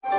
जय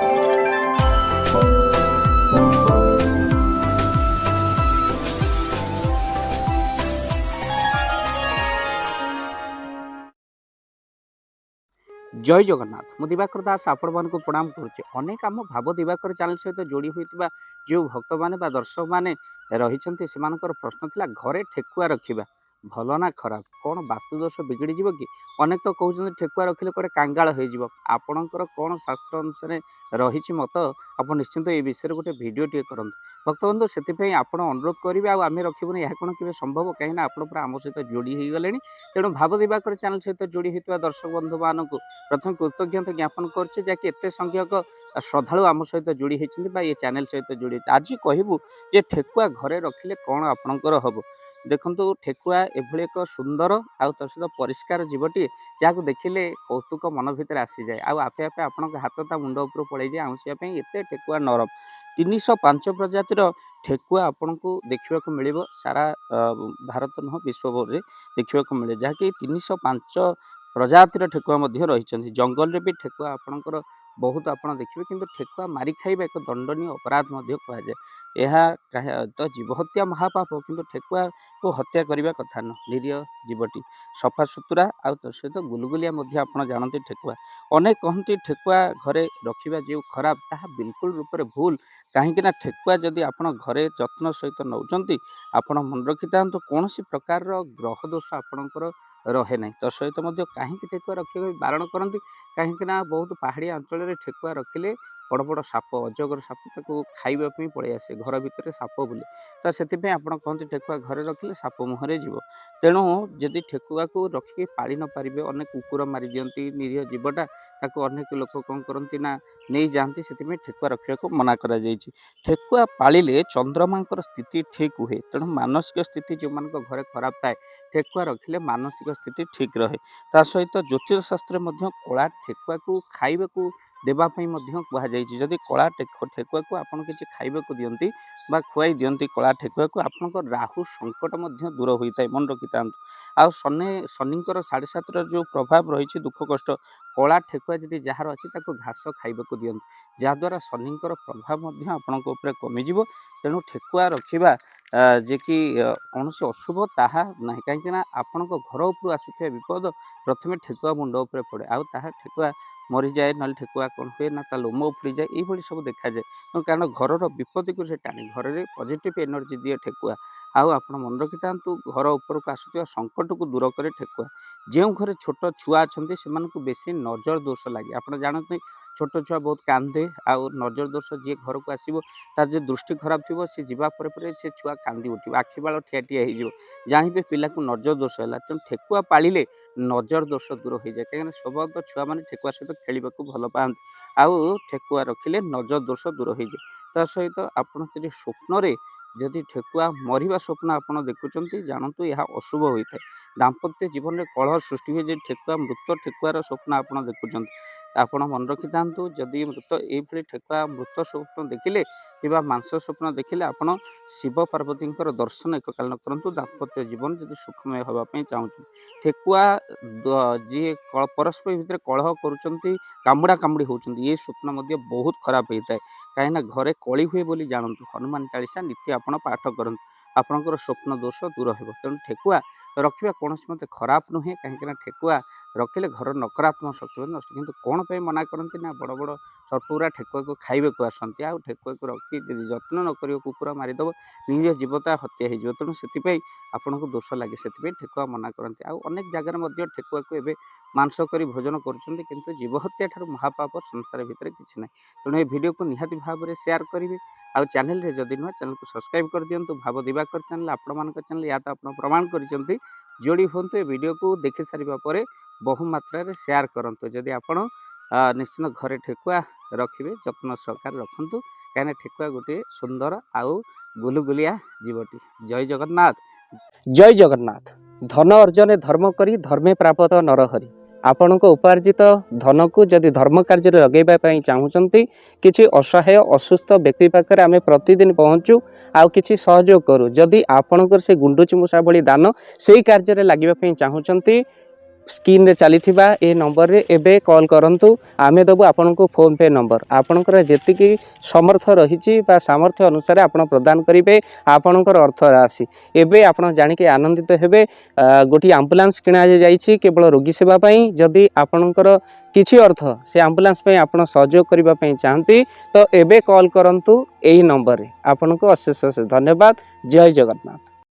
जगन्नाथ मु दिवाकर दास आपण को प्रणाम करुचे। अनेक आम भाव दिवाकर चैनल सहित जोड़ी होता जो भक्त मैंने दर्शक मैंने रही प्रश्न था घरे ठेकुआ रखा भल ना खराब कौन वास्तुदोष बिगड़ी जीव कि अनेक तो कहते ठेकुआ रखिले कड़े कांगाल हो आपणकर कौन शास्त्र अनुसार रही मत आप निश्चिंत ये विषय गोटे भिडियो टे करूँ भक्त बंधु से आप अनुरोध करेंगे आम रखबून यह कौन के संभव कहीं आप आम सहित जोड़ी हो गले तेणु भाव दिवाकर चैनल सहित जोड़ी होता दर्शक बंधु मानक प्रथम कृतज्ञता ज्ञापन करुचे जहाँकि एत संख्यक श्रद्धा आम सहित जोड़ी होती ये चैनल सहित जोड़ी आज कहूँ जे ठेकुआ घरे रखिले कौन आपणकर हम देखु ठेकुआ एभली एक सुंदर आउ तो सहित परिष्कार जीवटी जहाँ देखिले कौतुक मन भितर आसी जाए आपे आपे आपण हाथ ता मुंड उपर पड़े जाए आउंसिया एत ठेकुआ नरम 305 प्रजातिर ठेकुआ आपन को देखा मिल सारा भारत नुह विश्वभर देखा मिले जहाँकि 305 प्रजातिर ठेकुआ रही जंगल भी ठेकुआ आपणकर बहुत आप देखिए किंतु ठेकुआ मारी खाइबा एक दंडनीय अपराध कहुए यह तो जीवहत्या महापाप किंतु ठेकुआ को हत्या करने कथा न निरीह जीवटी सफा सुतुरा आ तो सहित गुलगुलिया आप जानते ठेकुआ अनेक कहती ठेकुआ घरे रखा जो खराब ताहा बिल्कुल रूप से भूल कहीं ठेकुआ जदि आप घरे जत्न सहित नौकरी आप मन रखी था कौन प्रकार ग्रह दोष आपणकर रहे ना तो सहित कहीं ठेकुआ रखा बारण करती कहीं बहुत पहाड़िया अंचल ठेकुआ रखिले बड़ बड़ साप अजगर साप ताको खाइबापी पड़े आसे घर भितर साप बुले तो से आप कहते ठेकुआ घरे रखिले साप मुहरे जीव तेणु जदि ठेकुआ को रखिक पाली न पारे अनेक कुकुर मारी दियंती निरीह जीवटा ताको अनेक लोक कौन करती ना नहीं जाती से ठेकुआ रखा मना करा ठेकुआ पालिले चंद्रमा स्थिति ठीक हुए तेणु मानसिक स्थिति जो मान घरे खराब थाए ठेकुआ रखिले मानसिक स्थिति ठीक रहे ता सहित ज्योतिष शास्त्र कला ठेकुआ को खाइबा को देवाई कहुई जदि कला ठेकुआ को आपन किसी खाइबा दियंती बा खुआई दियंती कला ठेकुआ को आपन राहु संकट दूर होता है मन रखी था आ शनिकर 7.5 जो प्रभाव रही दुख कष्ट कला ठेकुआ जदि जार अच्छी घास खाइबा दियंती जहाद्वारा शनिकर प्रभाव आपण कमिज तेणु ठेकुआ रखा जे कि कौन से अशुभ ताहा ना कहीं आपण घर उपरू आसुवा विपद प्रथमे ठेकुआ मुंड उपर पड़े आउ ताहा ठेकुआ मरी जाए ना ठेकुआ कौन हुए ना लोम उफड़ी जाए ये सब देखा जाए कारण घर विपत्ति को टाणी घर में पॉजिटिव एनर्जी दिए ठेकुआ आउ आप मन रखी था घर उपरक आसुवा संकट को दूर करे ठेकुआ जो घरे छोट छुआ अच्छा से बेसी नजर दोष लगे आप जानते छोट छुआ बहुत कांदे आउ नजर दोष जी घर को आसो तार जो दृष्टि खराब थी सी जावापर से छुआ कांदी उठे आखि बाल ठिया ठिया हो जानवे पिला को नजर दोष है तेणु ठेकुआ पालिले नजर दोष दूर हो जाए कहीं स्वभाव छुआ मैंने ठेकुआ सहित खेल भल पाती आउ ठेकुआ रखिले नजर दोष दूर हो जाए ता सहित आप स्वप्न जदि ठेकुआ मरवा स्वप्न आप देखुं जानतु यह अशुभ होता है दाम्पत्य जीवन में कलह सृष्टि हुए ठेकुआ मृत ठेकुआर स्वप्न आप देखुं आपण मन रखी था जदि मृत ये ठेकुआ मृत स्वप्न देखिले कि मांस स्वप्न देखिले आपण शिव पार्वती दर्शन एक कालन करूँ दाम्पत्य जीवन जदि सुखमय होगापी चाहूँ ठेकुआ जी परस्पर भितर कलह करुँच कामुड़ा कामुड़ी होती ये स्वप्न बहुत खराब होता है कहीं घरे कली हुए बोली जानतु हनुमान चालीसा नित्य आप पाठ करूँ आपणकर स्वप्न दोष दूर हो तेणु ठेकुआ रखा कौन मत खराब नुहे कहीं ठेकुआ रखिले घर नकारात्मक शक्ति नष्ट किंतु कौन पे मना करती ना बड़ बड़ सर्पगुरा ठेकुआ को खाइबा को आसती आ ठेकुआ को रखी जत्न न कर कुकुर मारिदेव निज जीवता हत्या हो तेणु से आपन को दोष लगे से ठेकुआ मना करती अनेक जगार ठेकुआ को एवं मांस कर भोजन करूँ जीवहत्या ठार महापाप संसार भितर किसी ना तेणु ये वीडियो को निहाती भाव में शेयर करेंगे आउ चैनल रे जदि नुआ चैनल को सब्सक्राइब कर दिंतु भाव दिवाकर चैनल आपण मान चैनल या तो आप प्रमाण कर जोड़ी हूँ ये वीडियो को देखि सारिबा परे बहु मात्रा रे शेयर करंतु जदि आपण निश्चित घरे ठेकुआ रखिए जत्न सहकार रखंतु कहीं ठेकुआ गोटे सुंदर आउ गुलगुलिया जीवटी जय जगन्नाथ जय जगन्नाथ धन अर्जन धर्म करी धर्मे प्राप्त नरहरि आपण उपार्जित धन को जदि धर्म कार्य लगेवाई चाहूँगी किसी असहाय असुस्थ व्यक्ति पाखे आम प्रतिदिन पहुँचू आउ किसी सहयोग करूँ जदि आपणकर से गुंडुची मूषा भली दान से कार्य लगे चाहूँगी स्क्रीन रे चली ए नंबर रे एबे कॉल करंतु आमे दबु आपनको फोन पे नंबर आपनकर जेतिकी समर्थ रही सामर्थ्य अनुसार आपण प्रदान करेंगे आपणकर अर्थ राशि एबे आपण जानिके आनंदित हेबे। गोटी एम्बुलेंस किणा जाइछि केवल रोगी सेवा पई जदि आपणकर किछि अर्थ से एम्बुलेंस पई आपण सहयोग करिबा पई चाहंती तो एबे कॉल करंतु एही नंबर रे आपनको अशेष अशेष धन्यवाद। जय जगन्नाथ।